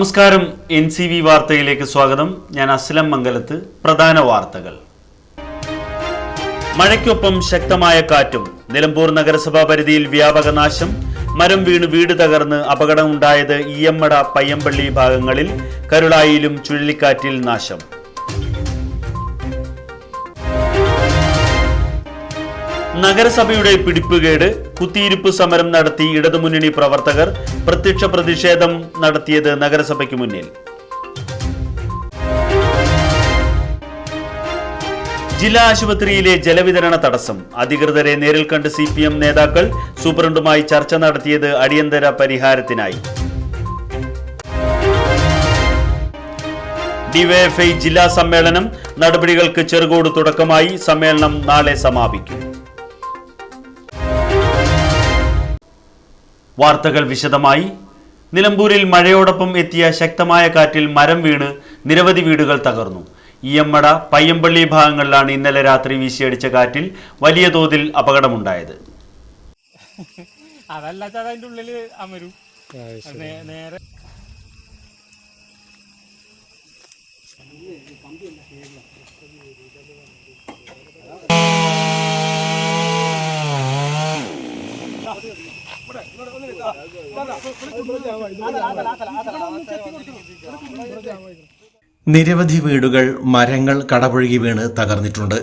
നമസ്കാരം. NCV വാർത്തയിലേക്ക് സ്വാഗതം. ഞാൻ അസ്ലം മംഗലത്ത്. പ്രധാന വാർത്തകൾ. മഴയ്ക്കൊപ്പം ശക്തമായ കാറ്റും. നിലമ്പൂർ നഗരസഭാ പരിധിയിൽ വ്യാപക നാശം. മരം വീണ് വീട് തകർന്ന് അപകടമുണ്ടായത് ഈയമ്മട പയ്യമ്പള്ളി ഭാഗങ്ങളിൽ. കരുളായിയിലും ചുഴലിക്കാറ്റിൽ നാശം. നഗരസഭയുടെ പിടിപ്പുകേട്. കുത്തിയിരിപ്പ് സമരം നടത്തി ഇടതുമുന്നണി പ്രവർത്തകർ. പ്രത്യക്ഷ പ്രതിഷേധം നടത്തിയത് നഗരസഭയ്ക്ക് മുന്നിൽ. ജില്ലാ ആശുപത്രിയിലെ ജലവിതരണ തടസ്സം. അധികൃതരെ നേരിൽ കണ്ട് CPM നേതാക്കൾ. സൂപ്രണ്ടുമായി ചർച്ച നടത്തിയത് അടിയന്തര പരിഹാരത്തിനായി. DYFI ജില്ലാ സമ്മേളനം. നടപടികൾക്ക് ചെറുകോട് തുടക്കമായി. സമ്മേളനം നാളെ സമാപിക്കും. വാർത്തകൾ വിശദമായി. നിലമ്പൂരിൽ മഴയോടൊപ്പം എത്തിയ ശക്തമായ കാറ്റിൽ മരം വീണ് നിരവധി വീടുകൾ തകർന്നു. ഈയമ്മട പയ്യമ്പള്ളി ഭാഗങ്ങളിലാണ് ഇന്നലെ രാത്രി വീശിയടിച്ച കാറ്റിൽ വലിയ തോതിൽ അപകടമുണ്ടായത്. നിരവധി വീടുകൾ, മരങ്ങൾ കടപുഴകി വീണ് തകർന്നിട്ടുണ്ട്.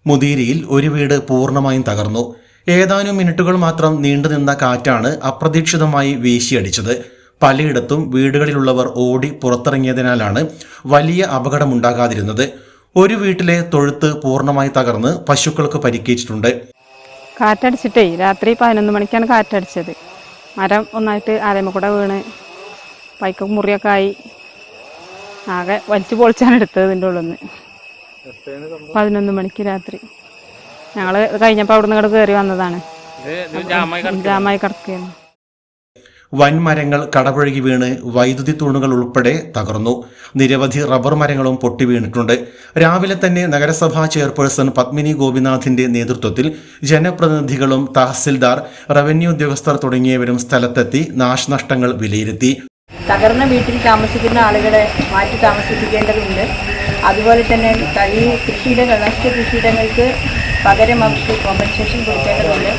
മുതിരിയിൽ ഒരു വീട് പൂർണ്ണമായും തകർന്നു. ഏതാനും മിനിറ്റുകൾ മാത്രം നീണ്ടുനിന്ന കാറ്റാണ് അപ്രതീക്ഷിതമായി വീശിയടിച്ചത്. പലയിടത്തും വീടുകളിലുള്ളവർ ഓടി പുറത്തിറങ്ങിയതിനാലാണ് വലിയ അപകടമുണ്ടാകാതിരുന്നത്. ഒരു വീട്ടിലെ തൊഴുത്ത് പൂർണ്ണമായി തകർന്ന് പശുക്കൾക്ക് പരിക്കേറ്റിട്ടുണ്ട്. കാറ്റടിച്ചിട്ടേ രാത്രി 11 മണിക്കാണ് കാറ്റടിച്ചത്. മരം ഒന്നായിട്ട് ആരേമ്മക്കൂടെ വീണ് പൈക്ക് മുറിയൊക്കെ ആയി. ആകെ വലിച്ചു പൊളിച്ചാണ് എടുത്തത് ഇതിൻ്റെ ഉള്ളിൽ നിന്ന്. 11 മണിക്ക് രാത്രി ഞങ്ങൾ കഴിഞ്ഞപ്പോൾ അവിടെ നിന്ന് കയറി വന്നതാണ്. ജാമായി കിടക്കുകയാണ്. വൻമരങ്ങൾ കടപുഴകി വീണ് വൈദ്യുതി തൂണുകൾ ഉൾപ്പെടെ തകർന്നു. നിരവധി റബ്ബർ മരങ്ങളും പൊട്ടി വീണിട്ടുണ്ട്. രാവിലെ തന്നെ നഗരസഭാ ചെയർപേഴ്സൺ പത്മിനി ഗോപിനാഥിന്റെ നേതൃത്വത്തിൽ ജനപ്രതിനിധികളും തഹസിൽദാർ, റവന്യൂ ഉദ്യോഗസ്ഥർ തുടങ്ങിയവരും സ്ഥലത്തെത്തി നാശനഷ്ടങ്ങൾ വിലയിരുത്തി. തകർന്ന വീട്ടിൽ താമസിക്കുന്ന ആളുകളെ മാറ്റി താമസിപ്പിക്കേണ്ടതുണ്ട്. അതുപോലെ തന്നെ ഈ നഷ്ട കൃഷിയിടങ്ങൾക്ക് പകരം അവർക്ക് കോമ്പൻസേഷൻ കൊടുക്കേണ്ടതുണ്ട്.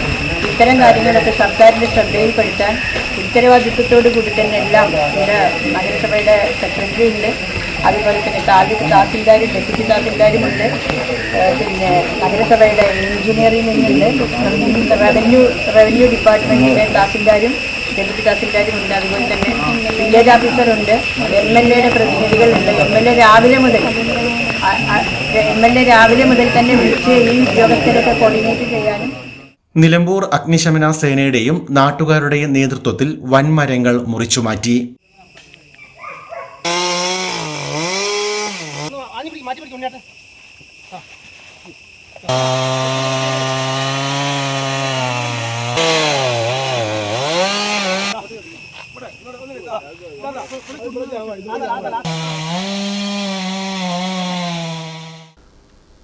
ഇത്തരം കാര്യങ്ങളൊക്കെ സർക്കാരിൻ്റെ ശ്രദ്ധയിൽപ്പെടുത്താൻ ഉത്തരവാദിത്വത്തോടു കൂടി തന്നെ എല്ലാം ഇവിടെ നഗരസഭയുടെ സെക്രട്ടറി ഉണ്ട്. അതുപോലെ തന്നെ തഹസിൽദാരും ഡെപ്യൂട്ടി തഹസിൽദാരുമുണ്ട്. പിന്നെ നഗരസഭയുടെ എഞ്ചിനീയറിംഗ് ഉണ്ട്. റവന്യൂ ഡിപ്പാർട്ട്മെൻറ്റിലെ തഹസിൽദാരും ഡെപ്യൂട്ടി തഹസിൽദാരുമുണ്ട്. അതുപോലെ തന്നെ വില്ലേജ് ഓഫീസറുണ്ട്. MLAയുടെ പ്രതിനിധികളുണ്ട്. MLA രാവിലെ മുതൽ തന്നെ വിളിച്ച് ഈ ഉദ്യോഗസ്ഥരൊക്കെ കോർഡിനേറ്റ് ചെയ്യാനും. നിലമ്പൂർ അഗ്നിശമന സേനയുടെയും നാട്ടുകാരുടെയും നേതൃത്വത്തിൽ വൻമരങ്ങൾ മുറിച്ചുമാറ്റി.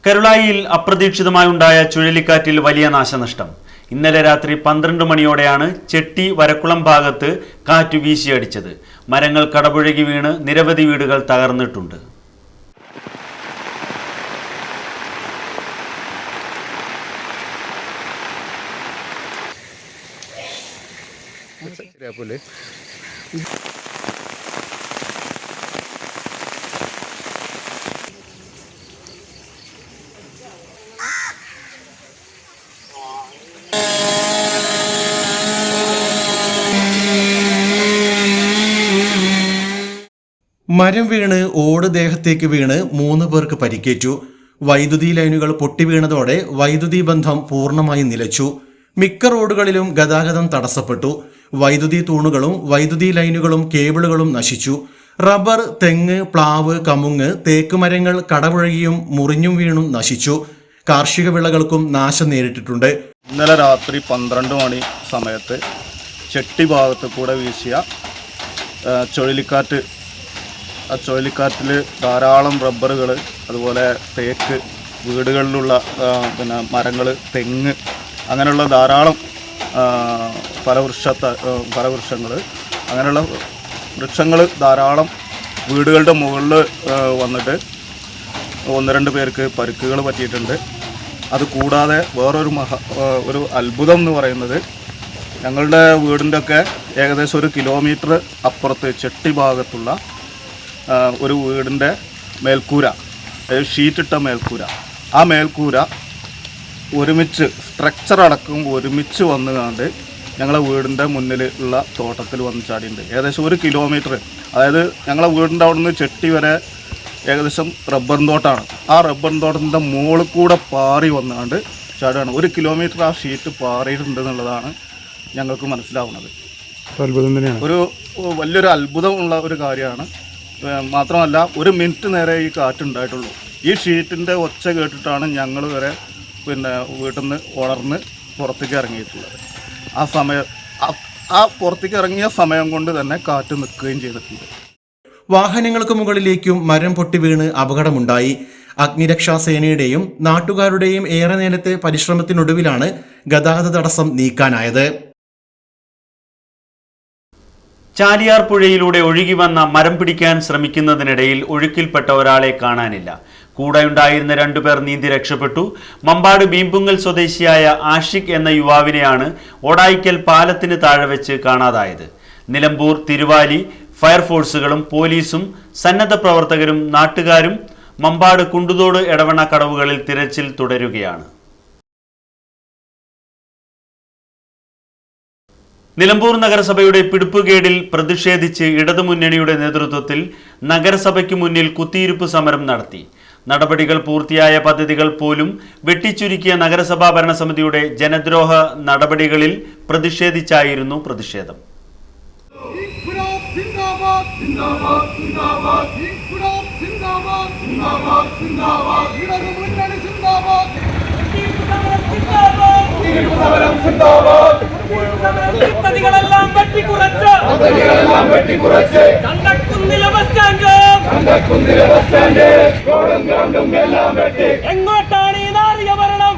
കരുളായിയിൽ അപ്രതീക്ഷിതമായുണ്ടായ ചുഴലിക്കാറ്റിൽ വലിയ നാശനഷ്ടം. ഇന്നലെ രാത്രി 12 മണിയോടെയാണ് ചെട്ടി വരക്കുളം ഭാഗത്ത് കാറ്റ് വീശിയടിച്ചത്. മരങ്ങൾ കടപുഴകി വീണ് നിരവധി വീടുകൾ തകർന്നിട്ടുണ്ട്. മരം വീണ് ഓട് ദേഹത്തേക്ക് വീണ് 3 പേർക്ക് പരിക്കേറ്റു. വൈദ്യുതി ലൈനുകൾ പൊട്ടിവീണതോടെ വൈദ്യുതി ബന്ധം പൂർണ്ണമായി നിലച്ചു. മിക്ക റോഡുകളിലും ഗതാഗതം തടസ്സപ്പെട്ടു. വൈദ്യുതി തൂണുകളും വൈദ്യുതി ലൈനുകളും കേബിളുകളും നശിച്ചു. റബ്ബർ, തെങ്ങ്, പ്ലാവ്, കമുങ്ങ്, തേക്ക് മരങ്ങൾ കടപുഴകിയും മുറിഞ്ഞും വീണും നശിച്ചു. കാർഷിക വിളകൾക്കും നാശം നേരിട്ടിട്ടുണ്ട്. ഇന്നലെ രാത്രി 12 മണി സമയത്ത് ചെട്ടി ഭാഗത്ത് കൂടെ വീശിയ ചുഴലിക്കാറ്റ്. ആ ചുഴലിക്കാറ്റിൽ ധാരാളം റബ്ബറുകൾ, അതുപോലെ തേക്ക്, വീടുകളിലുള്ള മരങ്ങൾ, തെങ്ങ്, അങ്ങനെയുള്ള ധാരാളം ഫലവൃക്ഷങ്ങൾ അങ്ങനെയുള്ള വൃക്ഷങ്ങൾ ധാരാളം വീടുകളുടെ മുകളിൽ വന്നിട്ട് 1-2 പേർക്ക് പരിക്കുകൾ പറ്റിയിട്ടുണ്ട്. അതുകൂടാതെ വേറൊരു ഒരു അത്ഭുതം എന്ന് പറയുന്നത് ഞങ്ങളുടെ വീടിൻ്റെ ഒക്കെ ഏകദേശം 1 കിലോമീറ്റർ അപ്പുറത്ത് ചെട്ടി ഭാഗത്തുള്ള ഒരു വീടിൻ്റെ മേൽക്കൂര, ഷീറ്റിട്ട മേൽക്കൂര, ആ മേൽക്കൂര ഒരുമിച്ച് സ്ട്രക്ചർ അടക്കം ഒരുമിച്ച് വന്നുകൊണ്ട് ഞങ്ങളെ വീടിൻ്റെ മുന്നിൽ ഉള്ള തോട്ടത്തിൽ വന്ന് ചാടിയിട്ടുണ്ട്. ഏകദേശം 1 കിലോമീറ്റർ, അതായത് ഞങ്ങളെ വീടിൻ്റെ അവിടെ നിന്ന് ചെട്ടി വരെ ഏകദേശം റബ്ബർ തോട്ടമാണ്. ആ റബ്ബർ തോട്ടത്തിൻ്റെ മുകളിൽ കൂടെ പാറി വന്നുകൊണ്ട് ചാടുകയാണ്. 1 കിലോമീറ്റർ ആ ഷീറ്റ് പാറിയിട്ടുണ്ട് എന്നുള്ളതാണ് ഞങ്ങൾക്ക് മനസ്സിലാവുന്നത്. ഒരു വലിയൊരു അത്ഭുതമുള്ള ഒരു കാര്യമാണ്. മാത്രമല്ല 1 മിനിറ്റ് നേരെ ഈ കാറ്റുണ്ടായിട്ടുള്ളൂ. ഈ ഷീറ്റിൻ്റെ ഒച്ച കേട്ടിട്ടാണ് ഞങ്ങൾ വരെ വീട്ടിൽ നിന്ന് ഉണർന്ന് പുറത്തേക്ക് ഇറങ്ങിയിട്ടുള്ളത്. ആ പുറത്തേക്ക് ഇറങ്ങിയ സമയം കൊണ്ട് തന്നെ കാറ്റ് നിൽക്കുകയും ചെയ്തിട്ടുണ്ട്. വാഹനങ്ങൾക്ക് മുകളിലേക്കും മരം പൊട്ടി വീണ് അപകടമുണ്ടായി. അഗ്നിരക്ഷാസേനയുടെയും നാട്ടുകാരുടെയും ഏറെ നേരത്തെ പരിശ്രമത്തിനൊടുവിലാണ് ഗതാഗത തടസ്സം നീക്കാനായത്. ചാലിയാർ പുഴയിലൂടെ ഒഴുകി വന്ന മരം പിടിക്കാൻ ശ്രമിക്കുന്നതിനിടയിൽ ഒഴുക്കിൽപ്പെട്ട ഒരാളെ കാണാനില്ല. കൂടെയുണ്ടായിരുന്ന 2 പേർ നീന്തി രക്ഷപ്പെട്ടു. മമ്പാട് ബീമ്പുങ്ങൽ സ്വദേശിയായ ആഷിഖ് എന്ന യുവാവിനെയാണ് ഓടായിക്കൽ പാലത്തിന് താഴെ വെച്ച് കാണാതായത്. നിലമ്പൂർ, തിരുവാലി ഫയർഫോഴ്സുകളും പോലീസും സന്നദ്ധ പ്രവർത്തകരും നാട്ടുകാരും മമ്പാട് കുണ്ടുതോട് എടവണ്ണ കടവുകളിൽ തിരച്ചിൽ തുടരുകയാണ്. നിലമ്പൂർ നഗരസഭയുടെ പിടിപ്പുകേടിൽ പ്രതിഷേധിച്ച് ഇടതുമുന്നണിയുടെ നേതൃത്വത്തിൽ നഗരസഭയ്ക്ക് മുന്നിൽ കുത്തിയിരിപ്പ് സമരം നടത്തി. നടപടികൾ പൂർത്തിയായ പദ്ധതികൾ പോലും വെട്ടിച്ചുരുക്കിയ നഗരസഭാ ഭരണസമിതിയുടെ ജനദ്രോഹ നടപടികളിൽ പ്രതിഷേധിച്ചായിരുന്നു പ്രതിഷേധം. പദ്ധതികളെല്ലാം വെട്ടിക്കുറച്ച് കണ്ടക്കുന്നിലെ ബസ് സ്റ്റാൻഡ് എങ്ങോട്ടാണ് ഈ നാറിയ ഭരണം?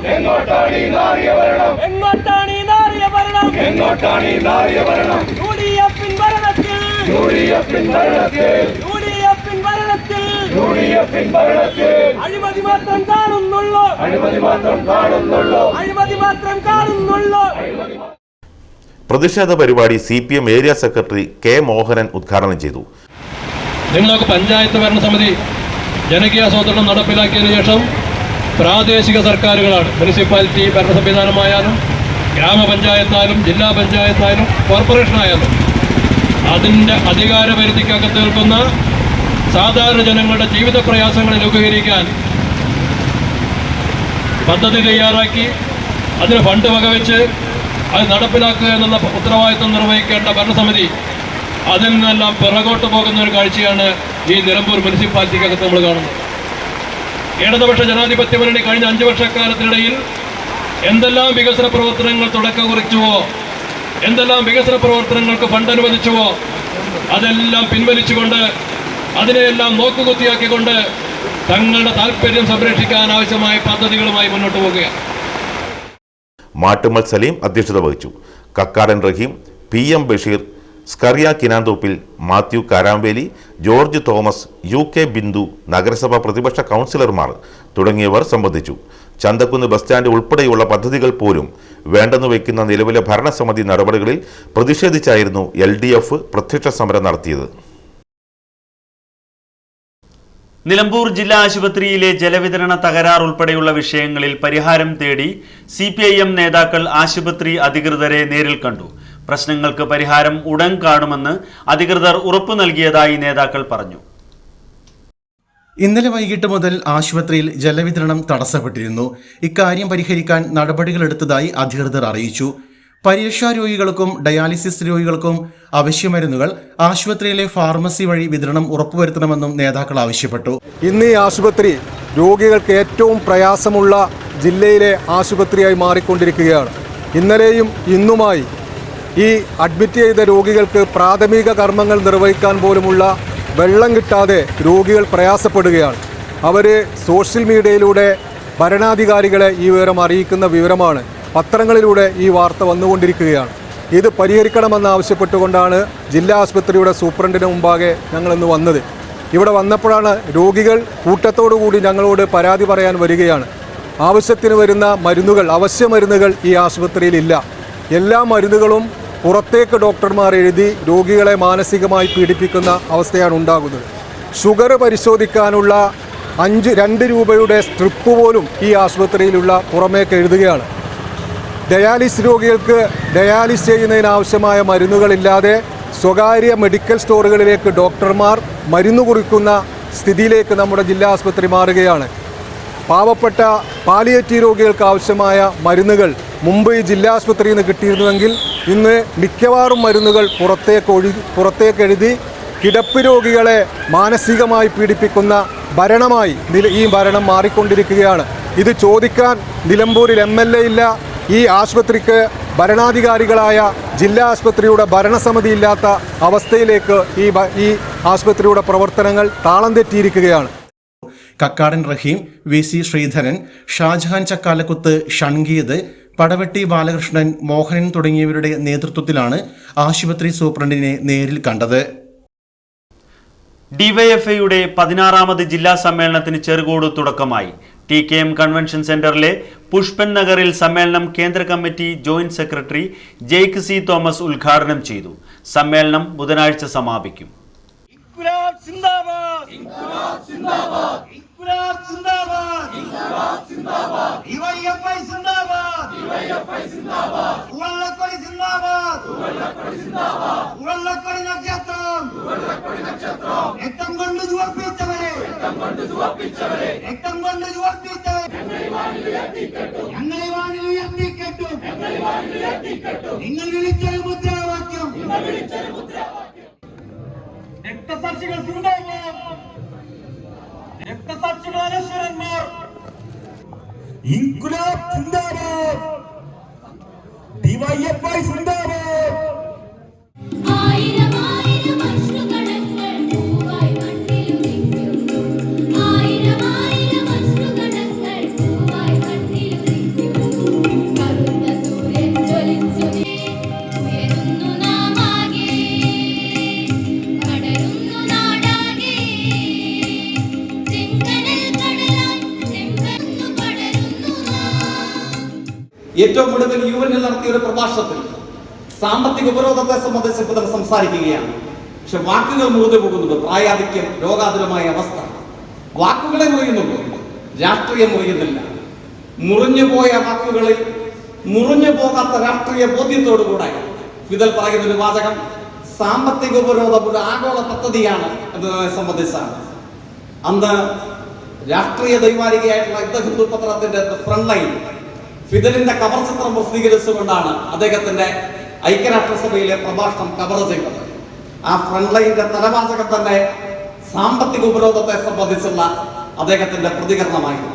യുഡിഎഫിൻ ഭരണത്തിൽ അഴിമതി മാത്രം കാണുന്നുള്ളൂ. പ്രതിഷേധ പരിപാടി CPM area secretary K. Mohanan ഉദ്ഘാടനം ചെയ്തു. നിങ്ങൾക്ക് പഞ്ചായത്ത് ഭരണസമിതി ജനകീയ ആസൂത്രണം നടപ്പിലാക്കിയതിനു ശേഷം പ്രാദേശിക സർക്കാരുകളാണ്, മുനിസിപ്പാലിറ്റി ഭരണ സംവിധാനമായാലും ഗ്രാമപഞ്ചായത്തായാലും ജില്ലാ പഞ്ചായത്തായാലും കോർപ്പറേഷനായാലും അതിൻ്റെ അധികാര പരിധിക്കകത്ത് നിൽക്കുന്ന സാധാരണ ജനങ്ങളുടെ ജീവിത പ്രയാസങ്ങൾ ലഘൂകരിക്കാൻ പദ്ധതി തയ്യാറാക്കി അതിന് ഫണ്ട് വകവെച്ച് അത് നടപ്പിലാക്കുക എന്നുള്ള ഉത്തരവാദിത്വം നിർവഹിക്കേണ്ട ഭരണസമിതി അതിൽ നിന്നെല്ലാം പിറകോട്ട് പോകുന്ന ഒരു കാഴ്ചയാണ് ഈ നിലമ്പൂർ മുനിസിപ്പാലിറ്റിക്കകത്ത് നമ്മൾ കാണുന്നത്. ഇടതുപക്ഷ ജനാധിപത്യ മുന്നണി കഴിഞ്ഞ 5 വർഷക്കാലത്തിനിടയിൽ എന്തെല്ലാം വികസന പ്രവർത്തനങ്ങൾ തുടക്കം കുറിച്ചുവോ, എന്തെല്ലാം വികസന പ്രവർത്തനങ്ങൾക്ക് ഫണ്ട് അനുവദിച്ചുവോ അതെല്ലാം പിൻവലിച്ചുകൊണ്ട് അതിനെയെല്ലാം നോക്കുകുത്തിയാക്കിക്കൊണ്ട് തങ്ങളുടെ താല്പര്യം സംരക്ഷിക്കാൻ ആവശ്യമായ പദ്ധതികളുമായി മുന്നോട്ട് പോകുകയാണ്. മാട്ടുമ്മൽ സലീം അധ്യക്ഷത വഹിച്ചു. കക്കാടൻ റഹീം, PM ബഷീർ, സ്കറിയ കിനാന്തോപ്പിൽ, മാത്യു കാരാമ്പേലി, ജോർജ് തോമസ്, UK ബിന്ദു, നഗരസഭാ പ്രതിപക്ഷ കൗൺസിലർമാർ തുടങ്ങിയവർ സംബന്ധിച്ചു. ചന്തക്കുന്ന് ബസ് സ്റ്റാൻഡ് ഉൾപ്പെടെയുള്ള പദ്ധതികൾ പോലും വേണ്ടെന്ന് വയ്ക്കുന്ന നിലവിലെ ഭരണസമിതി നടപടികളിൽ പ്രതിഷേധിച്ചായിരുന്നു LDF പ്രത്യക്ഷ സമരം നടത്തിയത്. നിലമ്പൂർ ജില്ലാ ആശുപത്രിയിലെ ജലവിതരണ തകരാർ ഉൾപ്പെടെയുള്ള വിഷയങ്ങളിൽ പരിഹാരം തേടി CPIM നേതാക്കൾ ആശുപത്രി അധികൃതരെ നേരിൽ കണ്ടു. പ്രശ്നങ്ങൾക്ക് പരിഹാരം ഉടൻ കാണുമെന്ന് അധികൃതർ ഉറപ്പു നൽകിയതായി നേതാക്കൾ പറഞ്ഞു. ഇന്നലെ വൈകിട്ട് മുതൽ ആശുപത്രിയിൽ ജലവിതരണം തടസ്സപ്പെട്ടിരുന്നു. ഇക്കാര്യം പരിഹരിക്കാൻ നടപടികളെടുത്തതായി അധികൃതർ അറിയിച്ചു. പരീക്ഷാ രോഗികൾക്കും ഡയാലിസിസ് രോഗികൾക്കും അവശ്യമരുന്നുകൾ ആശുപത്രിയിലെ ഫാർമസി വഴി വിതരണം ഉറപ്പുവരുത്തണമെന്നും നേതാക്കൾ ആവശ്യപ്പെട്ടു. ഇന്ന് ഈ ആശുപത്രി രോഗികൾക്ക് ഏറ്റവും പ്രയാസമുള്ള ജില്ലയിലെ ആശുപത്രിയായി മാറിക്കൊണ്ടിരിക്കുകയാണ്. ഇന്നലെയും ഇന്നുമായി ഈ അഡ്മിറ്റ് ചെയ്ത രോഗികൾക്ക് പ്രാഥമിക കർമ്മങ്ങൾ നിർവഹിക്കാൻ പോലുമുള്ള വെള്ളം കിട്ടാതെ രോഗികൾ പ്രയാസപ്പെടുകയാണ്. അവർ സോഷ്യൽ മീഡിയയിലൂടെ ഭരണാധികാരികളെ ഈ വിവരം അറിയിക്കുന്ന വിവരമാണ്. പത്രങ്ങളിലൂടെ ഈ വാർത്ത വന്നുകൊണ്ടിരിക്കുകയാണ്. ഇത് പരിഹരിക്കണമെന്ന് ആവശ്യപ്പെട്ടുകൊണ്ടാണ് ജില്ലാ ആശുപത്രിയുടെ സൂപ്രണ്ടിന് മുമ്പാകെ ഞങ്ങളിന്ന് വന്നത്. ഇവിടെ വന്നപ്പോഴാണ് രോഗികൾ കൂട്ടത്തോടു കൂടി ഞങ്ങളോട് പരാതി പറയാൻ വരികയാണ്. ആവശ്യത്തിന് വരുന്ന മരുന്നുകൾ, അവശ്യ മരുന്നുകൾ ഈ ആശുപത്രിയിലില്ല. എല്ലാ മരുന്നുകളും പുറത്തേക്ക് ഡോക്ടർമാർ എഴുതി രോഗികളെ മാനസികമായി പീഡിപ്പിക്കുന്ന അവസ്ഥയാണ് ഉണ്ടാകുന്നത്. ഷുഗർ പരിശോധിക്കാനുള്ള 2 രൂപയുടെ സ്ട്രിപ്പ് പോലും ഈ ആശുപത്രിയിലുള്ള പുറമേക്ക് എഴുതുകയാണ്. ഡയാലിസിസ് രോഗികൾക്ക് ഡയാലിസ് ചെയ്യുന്നതിനാവശ്യമായ മരുന്നുകളില്ലാതെ സ്വകാര്യ മെഡിക്കൽ സ്റ്റോറുകളിലേക്ക് ഡോക്ടർമാർ മരുന്ന് കുറിക്കുന്ന സ്ഥിതിയിലേക്ക് നമ്മുടെ ജില്ലാ ആശുപത്രി മാറുകയാണ്. പാവപ്പെട്ട പാലിയേറ്റീവ് രോഗികൾക്ക് ആവശ്യമായ മരുന്നുകൾ മുമ്പ് ഈ ജില്ലാ ആശുപത്രിയിൽ നിന്ന് കിട്ടിയിരുന്നുവെങ്കിൽ ഇന്ന് മിക്കവാറും മരുന്നുകൾ പുറത്തേക്ക് എഴുതി കിടപ്പ് രോഗികളെ മാനസികമായി പീഡിപ്പിക്കുന്ന ഭരണമായി ഈ ഭരണം മാറിക്കൊണ്ടിരിക്കുകയാണ്. ഇത് ചോദിക്കാൻ നിലമ്പൂരിൽ MLA ഇല്ല. ഈ ആശുപത്രിക്ക് ഭരണാധികാരികളായ ജില്ലാ ആശുപത്രിയുടെ ഭരണസമിതി ഇല്ലാത്ത അവസ്ഥയിലേക്ക് ഈ ആശുപത്രിയുടെ പ്രവർത്തനങ്ങൾ താളം തെറ്റിയിരിക്കുകയാണ്. കക്കാടൻ റഹീം, VC ശ്രീധരൻ, ഷാജഹാൻ ചക്കാലക്കുത്ത്, ഷൺഗീത്, പടവെട്ടി ബാലകൃഷ്ണൻ, മോഹനൻ തുടങ്ങിയവരുടെ നേതൃത്വത്തിലാണ് ആശുപത്രി സൂപ്രണ്ടിനെ നേരിൽ കണ്ടത്. ഡിവൈഎഫ്ഐയുടെ 16ാമത് ജില്ലാ സമ്മേളനത്തിന് ചെറുകോട് തുടക്കമായി. TKM കൺവെൻഷൻ സെന്ററിലെ പുഷ്പൻ നഗറിൽ സമ്മേളനം കേന്ദ്ര committee joint secretary Jaick C. Thomas ഉദ്ഘാടനം ചെയ്തു. സമ്മേളനം ബുധനാഴ്ച സമാപിക്കും. ഇൻക്ലാബ് സിന്ദാബാദ്, ഇൻക്ലാബ് സിന്ദാബാദ്, ഇൻക്ലാബ് സിന്ദാബാദ്, ഇൻക്ലാബ് സിന്ദാബാദ്, ഡിവൈഎഫ്ഐ സിന്ദാബാദ്, ഡിവൈഎഫ്ഐ സിന്ദാബാദ്, ഉവള്ളക്കൊടി സിന്ദാബാദ്, ഉവള്ളക്കൊടി സിന്ദാബാദ്, ഉവള്ളക്കൊടി നക്ഷത്രം, ഉവള്ളക്കൊടി നക്ഷത്രം, രക്തം കൊണ്ട് ചുവപ്പിച്ചവരെ, രക്തം കൊണ്ട് ചുവപ്പിച്ചവരെ, രക്തം കൊണ്ട് ചുവപ്പിച്ചവരെ, ഞങ്ങളെ വാനിൽ ഉയർത്തിക്കെട്ടും, ഞങ്ങളെ വാനിൽ ഉയർത്തിക്കെട്ടും, ഞങ്ങളെ വാനിൽ ഉയർത്തിക്കെട്ടും, നിങ്ങൾ വിളിച്ചൊരു മുദ്രാവാക്യം, നിങ്ങൾ വിളിച്ചൊരു മുദ്രാവാക്യം. രക്തസാക്ഷികൾ സിന്ദാബാദ്, രക്തസാക്ഷികൾ അനശ്വരന്മാർ, ഇൻക്ലാബ് സിന്ദാബാദ്, ഡിവൈഎഫ്ഐ സിന്ദാബാദ്. ഏറ്റവും ഒടുവിൽ UN നടത്തിയ ഒരു പ്രഭാഷണത്തിൽ സാമ്പത്തിക ഉപരോധത്തെ സംബന്ധിച്ച് ഇപ്പോൾ സംസാരിക്കുകയാണ്. പക്ഷെ വാക്കുകൾ മുറിഞ്ഞു പോകുന്നത് പ്രായാധിക്യം, രോഗാതുരമായ അവസ്ഥ. വാക്കുകളെ മുറിയുന്നുള്ളൂ, രാഷ്ട്രീയം മുറിയുന്നില്ല. മുറിഞ്ഞുപോയ വാക്കുകളിൽ മുറിഞ്ഞു പോകാത്ത രാഷ്ട്രീയ ബോധ്യത്തോടുകൂടെ ഫിദൽ പറയുന്ന ഒരു വാചകം സാമ്പത്തിക ഉപരോധം ഒരു ആഗോള പദ്ധതിയാണ് എന്നതിനെ സംബന്ധിച്ചാണ്. അന്ന് രാഷ്ട്രീയ ദൈവാരികയായിട്ടുള്ള യുദ്ധഹിന്ദു പത്രത്തിന്റെ ഫ്രണ്ട് ലൈൻ ഫിദലിന്റെ കവർ ചിത്രം പ്രസിദ്ധീകരിച്ചുകൊണ്ടാണ് അദ്ദേഹത്തിന്റെ ഐക്യരാഷ്ട്രസഭയിലെ പ്രഭാഷണം കവർ ചെയ്തത്. ആ ഫ്രണ്ട് ലൈനിന്റെ തലവാചകം തന്നെ സാമ്പത്തിക ഉപരോധത്തെ സംബന്ധിച്ചുള്ള അദ്ദേഹത്തിന്റെ പ്രതികരണമായിരുന്നു.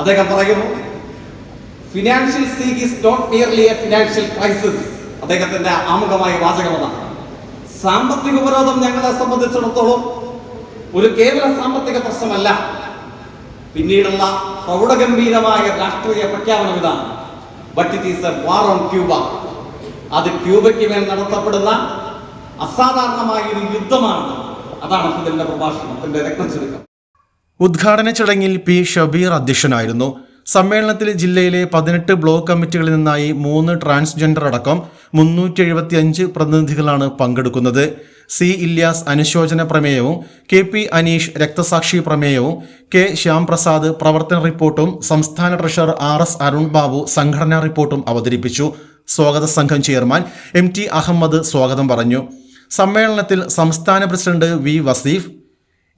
അദ്ദേഹം പറയുന്നു, financial seek is not merely a financial crisis. അദ്ദേഹത്തിന്റെ ആമുഖമായ വാചകമാണ്. സാമ്പത്തിക ഉപരോധം ഞങ്ങളെ സംബന്ധിച്ചിടത്തോളം ഒരു കേവല സാമ്പത്തിക പ്രശ്നമല്ല. പിന്നീടുള്ള പ്രൗഢഗംഭീരമായ രാഷ്ട്രീയ പ്രഖ്യാപനം ഇതാണ്, but it is a war on Cuba. അത് ക്യൂബയ്ക്ക് മേൽ നടത്തപ്പെടുന്ന അസാധാരണമായ ഒരു യുദ്ധമാണ്. അതാണ് ഫിദലിന്റെ പ്രഭാഷണത്തിന്റെ രത്നച്ചുരുക്കം. ഉദ്ഘാടന ചടങ്ങിൽ P. ഷബീർ അധ്യക്ഷനായിരുന്നു. സമ്മേളനത്തിൽ ജില്ലയിലെ 18 ബ്ലോക്ക് കമ്മിറ്റികളിൽ നിന്നായി 3 ട്രാൻസ്ജെൻഡർ അടക്കം 375 പ്രതിനിധികളാണ് പങ്കെടുക്കുന്നത്. C. ഇല്യാസ് അനുശോചന പ്രമേയവും KP. അനീഷ് രക്തസാക്ഷി പ്രമേയവും K. ശ്യാംപ്രസാദ് പ്രവർത്തന റിപ്പോർട്ടും സംസ്ഥാന ട്രഷറർ RS അരുൺ ബാബു സംഘടനാ റിപ്പോർട്ടും അവതരിപ്പിച്ചു. സ്വാഗത സംഘം ചെയർമാൻ MT അഹമ്മദ് സ്വാഗതം പറഞ്ഞു. സമ്മേളനത്തിൽ സംസ്ഥാന president V. Vaseef,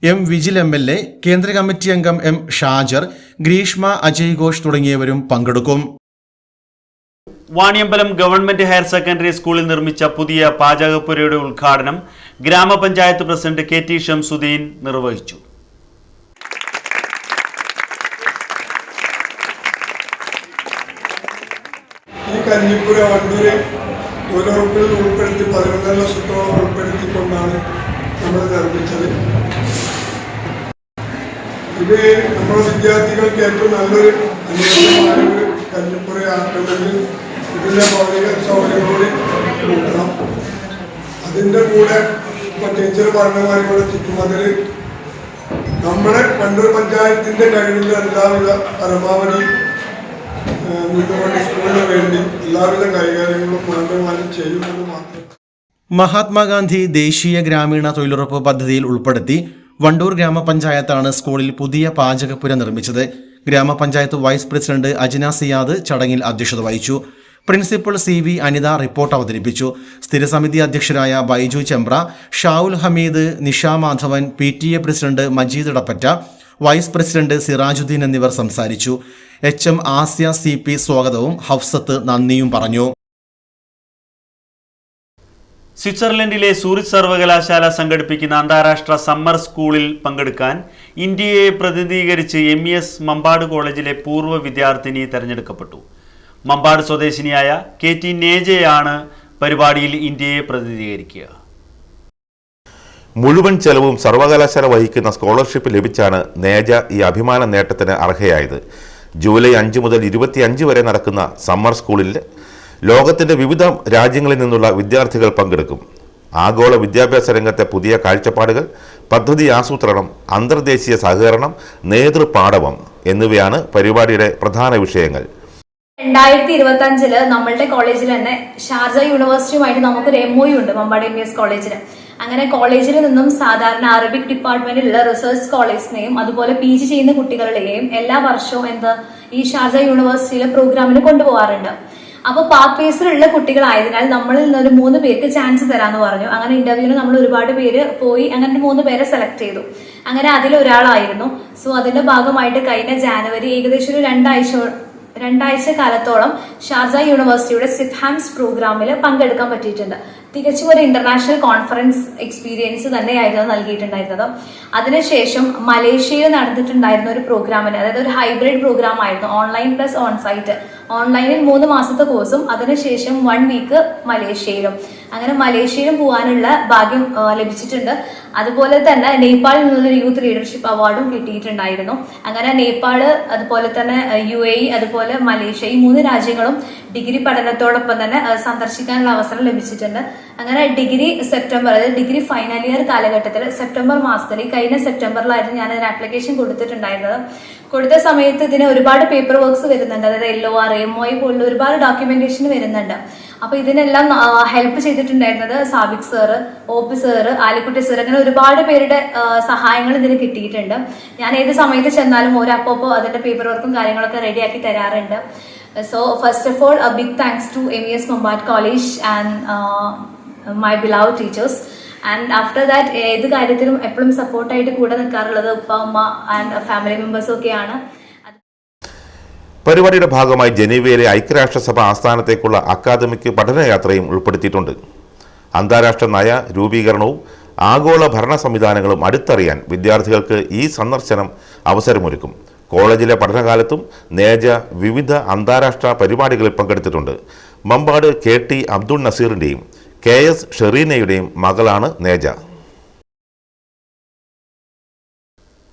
M. Vijil MLA, കേന്ദ്ര കമ്മിറ്റി അംഗം M. ഷാജർ, ഗ്രീഷ്മ, അജയ് ഘോഷ് തുടങ്ങിയവരും പങ്കെടുക്കും. വാണിയമ്പലം ഗവൺമെന്റ് ഹയർ സെക്കൻഡറി സ്കൂളിൽ നിർമ്മിച്ച പുതിയ പാചകപ്പുരയുടെ ഉദ്ഘാടനം ഗ്രാമപഞ്ചായത്ത് പ്രസിഡന്റ് KT ഷംസുദ്ദീൻ നിർവഹിച്ചു. ഈ കഞ്ഞിപ്പുര വണ്ടൂര് തൊഴിലുറപ്പിൽ ഉൾപ്പെടുത്തി 11 ലക്ഷത്തോളം ഉൾപ്പെടുത്തിക്കൊണ്ടാണ് നമ്മൾ നിർമ്മിച്ചത്. ഇത് നമ്മുടെ വിദ്യാർത്ഥികൾക്ക് ഏറ്റവും നല്ലൊരു അനുയോജ്യമായ ഒരു കഞ്ഞിപ്പുരയാക്കണമെങ്കിൽ ഇതിൻ്റെ ഭൗതിക സൗകര്യങ്ങളോട് കൂട്ടണം. അതിൻ്റെ കൂടെ ഇപ്പോൾ ടീച്ചർ പറഞ്ഞ മാതിരിയുള്ള ചുറ്റുമതിൽ നമ്മുടെ വണ്ടൂർ പഞ്ചായത്തിൻ്റെ കഴിവിൽ എല്ലാവിധ പരമാവധി സ്കൂളിന് വേണ്ടി എല്ലാവിധ കൈകാര്യങ്ങളും മാനവമാനം ചെയ്യുമെന്ന് മാത്രം. മഹാത്മാഗാന്ധി ദേശീയ ഗ്രാമീണ തൊഴിലുറപ്പ് പദ്ധതിയിൽ ഉൾപ്പെടുത്തി വണ്ടൂർ ഗ്രാമപഞ്ചായത്താണ് സ്കൂളിൽ പുതിയ പാചകപ്പുര നിർമ്മിച്ചത്. ഗ്രാമപഞ്ചായത്ത് വൈസ് പ്രസിഡന്റ് അജിന സിയാദ് ചടങ്ങിൽ അധ്യക്ഷത വഹിച്ചു. പ്രിൻസിപ്പൽ CV അനിത റിപ്പോർട്ട് അവതരിപ്പിച്ചു. സ്ഥിരസമിതി അധ്യക്ഷരായ Baiju Chembra, Shavul Hameed, Nisha Madhavan, PTA president Majeed Edappatta, vice president Sirajuddin എന്നിവർ സംസാരിച്ചു. HM ആസ്യ CP സ്വാഗതവും ഹഫ്സത്ത് നന്ദിയും പറഞ്ഞു. സ്വിറ്റ്സർലൻഡിലെ സൂറിച്ച് സർവകലാശാല സംഘടിപ്പിക്കുന്ന അന്താരാഷ്ട്ര സമ്മർ സ്കൂളിൽ പങ്കെടുക്കാൻ ഇന്ത്യയെ പ്രതിനിധീകരിച്ച് MES മമ്പാട് കോളേജിലെ പൂർവ്വ വിദ്യാർത്ഥിനി തെരഞ്ഞെടുക്കപ്പെട്ടു. മമ്പാട് സ്വദേശിനിയായ KT നേജയാണ് പരിപാടിയിൽ ഇന്ത്യയെ പ്രതിനിധീകരിക്കുക. മുഴുവൻ ചെലവും സർവകലാശാല വഹിക്കുന്ന സ്കോളർഷിപ്പ് ലഭിച്ചാണ് നേജ ഈ അഭിമാന നേട്ടത്തിന് അർഹയായത്. ജൂലൈ 5 മുതൽ 25 വരെ നടക്കുന്ന സമ്മർ സ്കൂളിൽ ലോകത്തിൻ്റെ വിവിധ രാജ്യങ്ങളിൽ നിന്നുള്ള വിദ്യാർത്ഥികൾ പങ്കെടുക്കും. ആഗോള വിദ്യാഭ്യാസ രംഗത്തെ പുതിയ കാഴ്ചപ്പാടുകൾ, പദ്ധതി ആസൂത്രണം, അന്തർദേശീയ സഹകരണം, നേതൃപാടവം എന്നിവയാണ് പരിപാടിയുടെ പ്രധാന വിഷയങ്ങൾ. 2025 നമ്മളുടെ കോളേജിൽ തന്നെ ഷാർജ യൂണിവേഴ്സിറ്റിയുമായിട്ട് നമുക്കൊരു MOU ഉണ്ട് മമ്പാട് MES കോളേജിന്. അങ്ങനെ കോളേജിൽ നിന്നും സാധാരണ അറബിക് ഡിപ്പാർട്ട്മെന്റിലുള്ള റിസർച്ച് സ്കോളേഴ്സിനെയും അതുപോലെ PG ചെയ്യുന്ന കുട്ടികളുടെയും എല്ലാ വർഷവും ഈ ഷാർജ യൂണിവേഴ്സിറ്റിയിലെ പ്രോഗ്രാമിന് കൊണ്ടുപോകാറുണ്ട്. അപ്പോൾ പാത്വേസിലുള്ള കുട്ടികളായതിനാൽ നമ്മളിൽ നിന്നൊരു 3 പേർക്ക് ചാൻസ് തരാമെന്ന് പറഞ്ഞു. അങ്ങനെ ഇന്റർവ്യൂവിന് നമ്മൾ ഒരുപാട് പേര് പോയി അങ്ങനെ 3 പേരെ സെലക്ട് ചെയ്തു. അങ്ങനെ അതിലൊരാളായിരുന്നു. സോ അതിന്റെ ഭാഗമായിട്ട് കഴിഞ്ഞ ജാനുവരി ഏകദേശം ഒരു 2 ആഴ്ച കാലത്തോളം ഷാർജ യൂണിവേഴ്സിറ്റിയുടെ സിഫ്ഹാംസ് പ്രോഗ്രാമിൽ പങ്കെടുക്കാൻ പറ്റിയിട്ടുണ്ട്. തികച്ചും ഒരു ഇന്റർനാഷണൽ കോൺഫറൻസ് എക്സ്പീരിയൻസ് തന്നെയായിരുന്നു നൽകിയിട്ടുണ്ടായിരുന്നത്. അതിനുശേഷം മലേഷ്യയിൽ നടന്നിട്ടുണ്ടായിരുന്ന ഒരു പ്രോഗ്രാമിന്, അതായത് ഒരു ഹൈബ്രിഡ് പ്രോഗ്രാം ആയിരുന്നു, ഓൺലൈൻ പ്ലസ് ഓൺസൈറ്റ്. ഓൺലൈനിൽ 3 മാസത്തെ കോഴ്സും അതിനുശേഷം 1 വീക്ക് മലേഷ്യയിലും. അങ്ങനെ മലേഷ്യയിലും പോകാനുള്ള ഭാഗ്യം ലഭിച്ചിട്ടുണ്ട്. അതുപോലെ തന്നെ നേപ്പാളിൽ നിന്നുള്ളൊരു യൂത്ത് ലീഡർഷിപ്പ് അവാർഡും കിട്ടിയിട്ടുണ്ടായിരുന്നു. അങ്ങനെ നേപ്പാള്, അതുപോലെ തന്നെ UAE, അതുപോലെ മലേഷ്യ, ഈ 3 രാജ്യങ്ങളും ഡിഗ്രി പഠനത്തോടൊപ്പം തന്നെ സന്ദർശിക്കാനുള്ള അവസരം ലഭിച്ചിട്ടുണ്ട്. അങ്ങനെ ഡിഗ്രി സെപ്റ്റംബർ, അതായത് ഡിഗ്രി ഫൈനൽ ഇയർ കാലഘട്ടത്തിൽ സെപ്റ്റംബർ മാസത്തിൽ, കഴിഞ്ഞ സെപ്റ്റംബറിലായിരുന്നു ഞാൻ അതിന് ആപ്ലിക്കേഷൻ കൊടുത്തിട്ടുണ്ടായിരുന്നത്. കൊടുത്ത സമയത്ത് ഇതിന് ഒരുപാട് പേപ്പർ വർക്ക്സ് വരുന്നുണ്ട്, അതായത് LOR, MOI പോലുള്ള ഒരുപാട് ഡോക്യുമെന്റേഷൻ വരുന്നുണ്ട്. അപ്പൊ ഇതിനെല്ലാം ഹെൽപ്പ് ചെയ്തിട്ടുണ്ടായിരുന്നത് Sabik sir, OP sir, Alikutty sir, അങ്ങനെ ഒരുപാട് പേരുടെ സഹായങ്ങൾ ഇതിന് കിട്ടിയിട്ടുണ്ട്. ഞാൻ ഏത് സമയത്ത് ചെന്നാലും ഒരപ്പോ അതിന്റെ പേപ്പർ വർക്കും കാര്യങ്ങളൊക്കെ റെഡിയാക്കി തരാറുണ്ട്. So first of all, a big thanks to MES Mambad College and my beloved teachers. And after that, ഏത് കാര്യത്തിലും എപ്പോഴും സപ്പോർട്ടായിട്ട് കൂടെ നിൽക്കാറുള്ളത് ഉപ്പ, ഉമ്മ ആൻഡ് ഫാമിലി മെമ്പേഴ്സും ഒക്കെയാണ്. പരിപാടിയുടെ ഭാഗമായി ജനീവയിലെ ഐക്യരാഷ്ട്രസഭ ആസ്ഥാനത്തേക്കുള്ള അക്കാദമിക് പഠനയാത്രയും ഉൾപ്പെടുത്തിയിട്ടുണ്ട്. അന്താരാഷ്ട്ര നയ രൂപീകരണവും ആഗോള ഭരണ സംവിധാനങ്ങളും അടുത്തറിയാൻ വിദ്യാർത്ഥികൾക്ക് ഈ സന്ദർശനം അവസരമൊരുക്കും. കോളേജിലെ പഠനകാലത്തും നേജ വിവിധ അന്താരാഷ്ട്ര പരിപാടികളിൽ പങ്കെടുത്തിട്ടുണ്ട്. മമ്പാട് KT അബ്ദുൾ നസീറിൻ്റെയും KS ഷെറീനയുടെയും മകളാണ് നേജ.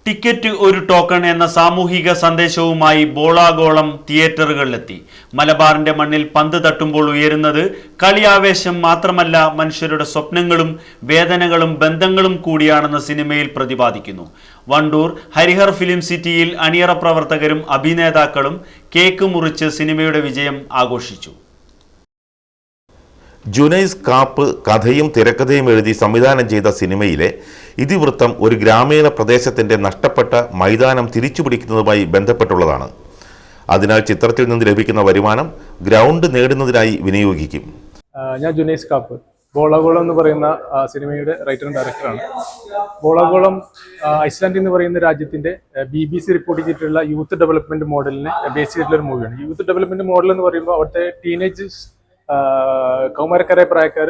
ടിക്കറ്റ് ഒരു ടോക്കൺ എന്ന സാമൂഹിക സന്ദേശവുമായി ബോളാഗോളം തിയേറ്ററുകളിലെത്തി. മലബാറിന്റെ മണ്ണിൽ പന്ത് തട്ടുമ്പോൾ ഉയരുന്നത് കളിയാവേശം മാത്രമല്ല, മനുഷ്യരുടെ സ്വപ്നങ്ങളും വേദനകളും ബന്ധങ്ങളും കൂടിയാണെന്ന് സിനിമയിൽ പ്രതിപാദിക്കുന്നു. വണ്ടൂർ ഹരിഹർ ഫിലിം സിറ്റിയിൽ അണിയറ പ്രവർത്തകരും അഭിനേതാക്കളും കേക്ക് മുറിച്ച് സിനിമയുടെ വിജയം ആഘോഷിച്ചു. ജുനൈസ് കാപ്പ് കഥയും തിരക്കഥയും എഴുതി സംവിധാനം ചെയ്ത സിനിമയിലെ ഇതിവൃത്തം ഒരു ഗ്രാമീണ പ്രദേശത്തിൻ്റെ നഷ്ടപ്പെട്ട മൈതാനം തിരിച്ചുപിടിക്കുന്നതുമായി ബന്ധപ്പെട്ടുള്ളതാണ്. അതിനാൽ ചിത്രത്തിൽ നിന്ന് ലഭിക്കുന്ന വരുമാനം ഗ്രൗണ്ട് നേടുന്നതിനായി വിനിയോഗിക്കും. ഞാൻ ജുനൈസ് കാപ്പ്, ബോളാഗോളം എന്ന് പറയുന്ന സിനിമയുടെ റൈറ്ററും ഡയറക്ടറാണ്. ബോളാഗോളം ഐസ്ലാൻഡ് എന്ന് പറയുന്ന രാജ്യത്തിന്റെ BBC റിപ്പോർട്ട് ചെയ്തിട്ടുള്ള യൂത്ത് ഡെവലപ്മെന്റ് മോഡലിനെ ബേസ് ചെയ്തിട്ടുള്ള ഒരു മൂവിയാണ്. യൂത്ത് ഡെവലപ്മെന്റ് മോഡൽ എന്ന് പറയുമ്പോൾ അവിടുത്തെ ടീനേജേഴ്സ്, കൗമാരക്കാരായ പ്രായക്കാർ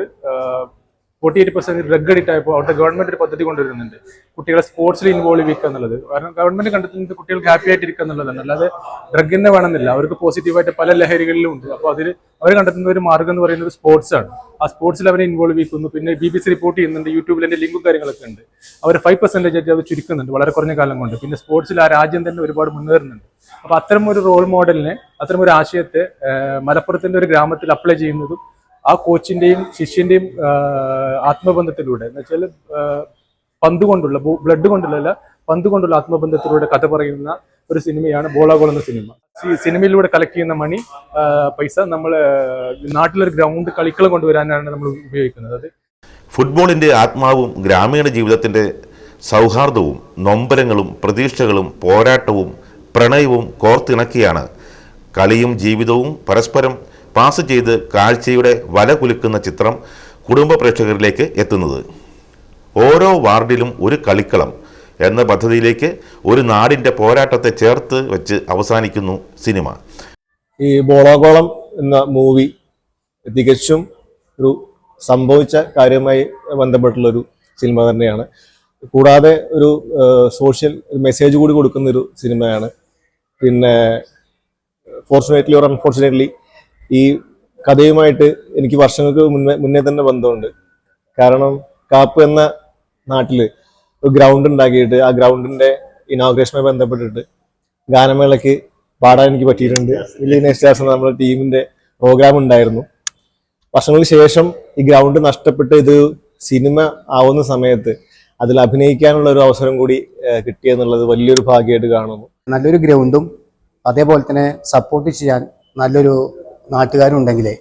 48% ഡ്രഗ് അഡിക്റ്റ് ആയപ്പോൾ അവിടുത്തെ ഗവൺമെന്റ് ഒരു പദ്ധതി കൊണ്ടുവരുന്നുണ്ട്, കുട്ടികളെ സ്പോർട്സിൽ ഇൻവോൾവ് ചെയ്യുക എന്നുള്ളത്. കാരണം ഗവൺമെന്റ് കണ്ടെത്തുന്നത് കുട്ടികൾക്ക് ഹാപ്പി ആയിട്ടിരിക്കുക എന്നുള്ളതാണ്, അല്ലാതെ ഡ്രഗിനെ വേണമെന്നില്ല. അവർക്ക് പോസിറ്റീവായിട്ട് പല ലഹരികളിലും ഉണ്ട്. അപ്പോൾ അതിൽ അവർ കണ്ടെത്തുന്ന ഒരു മാർഗ്ഗം എന്ന് പറയുന്നത് സ്പോർട്സ് ആണ്. ആ സ്പോർട്സിൽ അവരെ ഇൻവോൾവ് ചെയ്യുന്നു. പിന്നെ BBC റിപ്പോർട്ട് ചെയ്യുന്നുണ്ട്, യൂട്യൂബിൽ എൻ്റെ ലിങ്കും കാര്യങ്ങളൊക്കെ ഉണ്ട്. അവർ 5% ആയിട്ട് അത് ചുരുക്കുന്നുണ്ട് വളരെ കുറഞ്ഞ കാലം കൊണ്ട്. പിന്നെ സ്പോർട്സിൽ ആ രാജ്യം തന്നെ ഒരുപാട് മുന്നേറുന്നുണ്ട്. അപ്പോൾ അത്തരം ഒരു റോൾ മോഡലിനെ, അത്തരം ഒരു ആശയത്തെ മലപ്പുറത്തിന്റെ ഒരു ഗ്രാമത്തിൽ അപ്ലൈ ചെയ്യുന്നതും ആ കോച്ചിന്റെയും ശിഷ്യന്റെയും ആത്മബന്ധത്തിലൂടെ എന്ന് വെച്ചാൽ പന്ത് കൊണ്ടുള്ള ബ്ലഡ് കൊണ്ടുള്ള പന്ത് കൊണ്ടുള്ള ആത്മബന്ധത്തിലൂടെ കഥ പറയുന്ന ഒരു സിനിമയാണ് ബോളാഗോളം എന്ന സിനിമ. ഈ സിനിമയിലൂടെ കളക്ട് ചെയ്യുന്ന മണി പൈസ നമ്മൾ നാട്ടിലൊരു ഗ്രൗണ്ട് കളിക്കളം കൊണ്ടുവരാനാണ് നമ്മൾ ഉപയോഗിക്കുന്നത്. ഫുട്ബോളിന്റെ ആത്മാവും ഗ്രാമീണ ജീവിതത്തിന്റെ സൗഹാർദ്ദവും നൊമ്പരങ്ങളും പ്രതീക്ഷകളും പോരാട്ടവും പ്രണയവും കോർത്തിണക്കിയാണ് കളിയും ജീവിതവും പരസ്പരം പാസ് ചെയ്ത് കാഴ്ചയുടെ വല കുലുക്കുന്ന ചിത്രം കുടുംബ പ്രേക്ഷകരിലേക്ക് എത്തുന്നത്. ഓരോ വാർഡിലും ഒരു കളിക്കളം എന്ന പദ്ധതിയിലേക്ക് ഒരു നാടിൻ്റെ പോരാട്ടത്തെ ചേർത്ത് വെച്ച് അവസാനിക്കുന്നു സിനിമ. ഈ ബോളാഗോളം എന്ന മൂവി തികച്ചും ഒരു സംഭവിച്ച കാര്യവുമായി ബന്ധപ്പെട്ടുള്ളൊരു സിനിമ തന്നെയാണ്. കൂടാതെ ഒരു സോഷ്യൽ മെസ്സേജ് കൂടി കൊടുക്കുന്നൊരു സിനിമയാണ്. പിന്നെ ഫോർച്ചുനേറ്റ്ലി ഓർ അൺഫോർച്ചുനേറ്റ്ലി ഈ കഥയുമായിട്ട് എനിക്ക് വർഷങ്ങൾക്ക് മുന്നേ തന്നെ ബന്ധമുണ്ട്. കാരണം കാപ്പ് എന്ന നാട്ടിൽ ഒരു ഗ്രൗണ്ട് ഉണ്ടാക്കിയിട്ട് ആ ഗ്രൗണ്ടിന്റെ ഇനോഗ്രേഷനുമായി ബന്ധപ്പെട്ടിട്ട് ഗാനമേളയ്ക്ക് പാടാൻ എനിക്ക് പറ്റിയിട്ടുണ്ട്. വില്ലേജ് സ്റ്റാർസ് എന്ന നമ്മുടെ ടീമിന്റെ പ്രോഗ്രാം ഉണ്ടായിരുന്നു. വർഷങ്ങൾക്ക് ശേഷം ഈ ഗ്രൗണ്ട് നഷ്ടപ്പെട്ട് ഇത് സിനിമ ആവുന്ന സമയത്ത് അതിൽ അഭിനയിക്കാനുള്ള ഒരു അവസരം കൂടി കിട്ടിയെന്നുള്ളത് വലിയൊരു ഭാഗ്യമായിട്ട് കാണുന്നു. നല്ലൊരു ഗ്രൗണ്ടും അതേപോലെ തന്നെ സപ്പോർട്ട് ചെയ്യാൻ നല്ലൊരു നാട്ടുകാരും ഉണ്ടെങ്കിലേ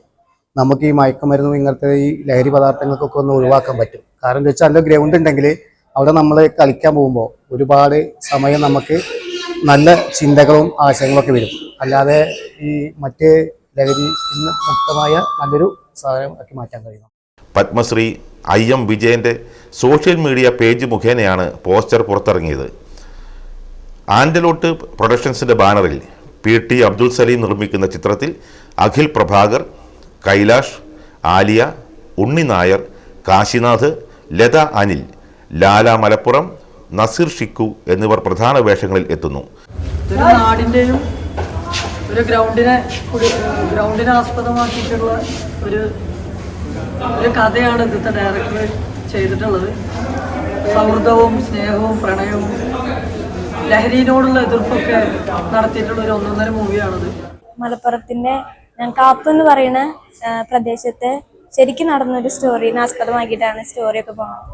നമുക്ക് ഈ മയക്കുമരുന്നും ഇങ്ങനത്തെ ഈ ലഹരി പദാർത്ഥങ്ങൾക്കൊക്കെ ഒന്ന് ഒഴിവാക്കാൻ പറ്റും. കാരണം എന്താ വെച്ചാൽ നല്ല ഗ്രൗണ്ട് ഉണ്ടെങ്കിൽ അവിടെ നമ്മൾ കളിക്കാൻ പോകുമ്പോൾ ഒരുപാട് സമയം നമുക്ക് നല്ല ചിന്തകളും ആശയങ്ങളൊക്കെ വരും. അല്ലാതെ ഈ മറ്റേ ലഹരി മുക്തമായ നല്ലൊരു സാധനം ആക്കി മാറ്റാൻ കഴിയും. പത്മശ്രീ IM വിജയന്റെ സോഷ്യൽ മീഡിയ പേജ് മുഖേനയാണ് പോസ്റ്റർ പുറത്തിറങ്ങിയത്. ആൻഡലോട്ട് പ്രൊഡക്ഷൻസിന്റെ ബാനറിൽ PT അബ്ദുൽ സലീം നിർമ്മിക്കുന്ന ചിത്രത്തിൽ അഖിൽ പ്രഭാകർ, കൈലാഷ്, ആലിയ, ഉണ്ണി നായർ, കാശിനാഥ്, ലത അനിൽ, ലാല മലപ്പുറം, നസീർ ഷിക്കു എന്നിവർ പ്രധാന വേഷങ്ങളിൽ എത്തുന്നു. ഒരു നാടിൻ്റെയും ഒരു ഗ്രൗണ്ടിനെ ആസ്പദമാക്കിയിട്ടുള്ള ഒരു കഥയാണ് ഇന്നത്തെ ഡയറക്ടർ ചെയ്തിട്ടുള്ളത്. സൗഹൃദവും സ്നേഹവും പ്രണയവും ലഹരിയോടുള്ള എതിർപ്പൊക്കെ നടത്തിയിട്ടുള്ള ഒരു ഒന്നൊന്നര മൂവിയാണത്. മലപ്പുറത്തിന്റെ കാപ്പ് എന്ന് പറയുന്ന പ്രദേശത്ത് ശരിക്കും നടന്നൊരു സ്റ്റോറിനെ ആസ്പദമാക്കിയിട്ടാണ് സ്റ്റോറിയൊക്കെ പോകുന്നത്,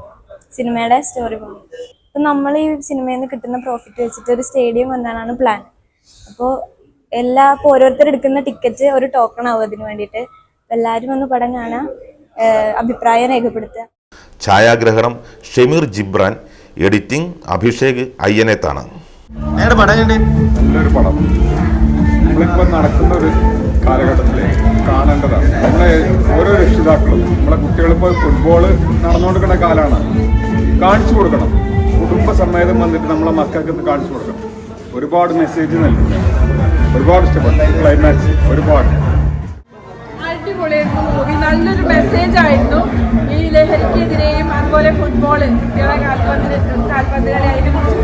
സിനിമയുടെ സ്റ്റോറി പോകുന്നത്. അപ്പം നമ്മൾ ഈ സിനിമയിൽ നിന്ന് കിട്ടുന്ന പ്രോഫിറ്റ് വെച്ചിട്ട് ഒരു സ്റ്റേഡിയം കൊണ്ടാണ് പ്ലാൻ. അപ്പോൾ ഓരോരുത്തർ എടുക്കുന്ന ടിക്കറ്റ് ഒരു ടോക്കൺ ആവും അതിന് വേണ്ടിയിട്ട്. എല്ലാവരും ഒന്ന് പടം കാണാൻ അഭിപ്രായം രേഖപ്പെടുത്തുക. ഛായാഗ്രഹണം ഷമീർ ജിബ്രാൻ, എഡിറ്റിംഗ് അഭിഷേക് അയ്യനേത്താണ്. നല്ലൊരു പടം നമ്മളിപ്പോൾ നടക്കുന്ന ഒരു കാലഘട്ടത്തിൽ കാണേണ്ടതാണ്. നമ്മളെ ഓരോ രക്ഷിതാക്കളും നമ്മളെ കുട്ടികളിപ്പോൾ ഫുട്ബോൾ നടന്നുകൊടുക്കുന്ന കാലമാണ്, കാണിച്ചു കൊടുക്കണം. കുടുംബസമേതം വന്നിട്ട് നമ്മളെ മക്കൾക്ക് കാണിച്ചു കൊടുക്കണം. ഒരുപാട് മെസ്സേജ് നൽകും. ഒരുപാട് ഇഷ്ടപ്പെട്ടു ക്ലൈമാക്സ്. ഒരുപാട് അടിപൊളിയായിരുന്നു മൂവി. നല്ലൊരു മെസ്സേജ് ആയിരുന്നു ഈ ലഹരിക്കെതിരെയും അതുപോലെ ഫുട്ബോൾ കുട്ടികളെ കാൽപന്ത് കളി അതിനെക്കുറിച്ച്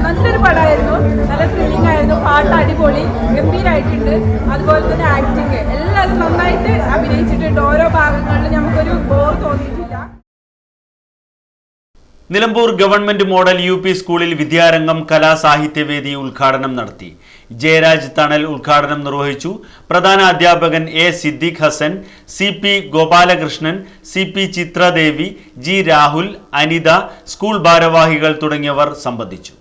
നല്ലൊരു പടമായിരുന്നു. നല്ല ത്രില്ലിംഗ് ആയിരുന്നു. പാട്ട് അടിപൊളി ഗംഭീരമായിട്ടുണ്ട്. അതുപോലെ തന്നെ ആക്ടിങ് എല്ലാവരും നന്നായിട്ട് അഭിനയിച്ചിട്ടുണ്ട്. ഓരോ ഭാഗങ്ങളിലും നമുക്കൊരു ബോർ തോന്നിയിട്ടില്ല. നിലമ്പൂർ ഗവൺമെന്റ് മോഡൽ UP സ്കൂളിൽ വിദ്യാരംഗം കലാസാഹിത്യവേദി ഉദ്ഘാടനം നടത്തി. ജയരാജ് തണൽ ഉദ്ഘാടനം നിർവഹിച്ചു. പ്രധാന അധ്യാപകൻ A. Siddique Hassan, CP Gopalakrishnan, CP Chithradevi, G. Rahul, Anitha, school ഭാരവാഹികൾ തുടങ്ങിയവർ സംബന്ധിച്ചു.